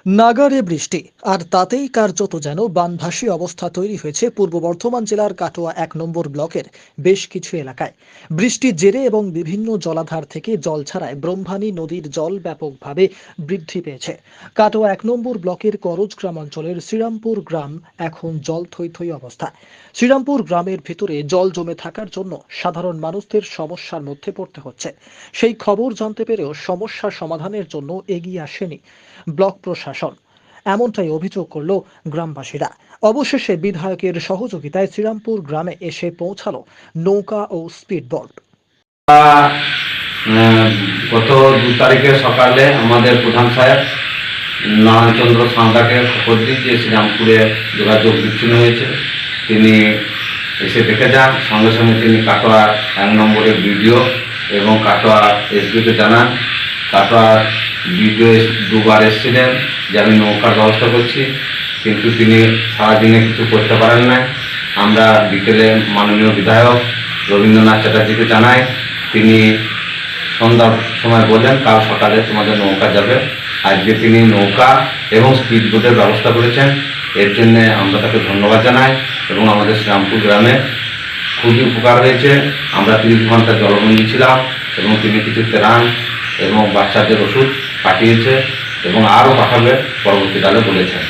নাগাড়ে বৃষ্টি আর তাতেই কার্যত যেন বানভাসী অবস্থা তৈরি হয়েছে পূর্ব বর্ধমান জেলার কাটোয়া ১ নম্বর ব্লকের বেশ কিছু এলাকায়। বৃষ্টির জেরে এবং বিভিন্ন জলাধার থেকে জল ছাড়ায় ব্রহ্মানী নদীর জল ব্যাপকভাবে বৃদ্ধি পেয়েছে। কাটোয়া ১ নম্বর ব্লকের করজ গ্রামাঞ্চলের শ্রীরামপুর গ্রাম এখন জল থই থই অবস্থা। শ্রীরামপুর গ্রামের ভিতরে জল জমে থাকার জন্য সাধারণ মানুষদের সমস্যার মধ্যে পড়তে হচ্ছে। সেই খবর জানতে পেরেও সমস্যা সমাধানের জন্য এগিয়ে আসেনি ব্লক প্রশাসন, এমনটাই অভিযোগ করল গ্রামবাসীরা। অবশেষে বিধায়কের সহযোগিতায় শ্রীরামপুর গ্রামে এসে পৌঁছালো নৌকা ও স্পিডবোট। গত 2 তারিখে সকালে আমাদের প্রধান সাহেব নারায়ণচন্দ্র সান্দাকে খবর দিই যে শ্রীরামপুরে যোগাযোগ বিচ্ছিন্ন হয়েছে। তিনি এসে দেখে যান, সঙ্গে সঙ্গে তিনি কাটোয়া 1 নম্বরের বিডিও এবং কাটোয়া এসপিকে জানান। কাটোয়া বিডিও দুবার এসেছিলেন যে আমি নৌকার ব্যবস্থা করছি, কিন্তু তিনি সারাদিনে কিছু করতে পারেন না। আমরা বিকেলে মাননীয় বিধায়ক রবীন্দ্রনাথ চ্যাটার্জিকে জানাই, তিনি সন্ধ্যার সময় বললেন কাল সকালে তোমাদের নৌকা যাবে। আজকে তিনি নৌকা এবং স্পিড বোটের ব্যবস্থা করেছেন, এর জন্যে আমরা তাকে ধন্যবাদ জানাই। এবং আমাদের শ্রীরামপুর গ্রামে খুবই উপকার হয়েছে। আমরা 30 ঘন্টা জলবন্দী ছিলাম এবং তিনি কিছু ত্রাণ এবং বাচ্চাদের ওষুধ পাঠিয়েছে এবং আরও পাঠাবে পরবর্তীকালে বলেছেন।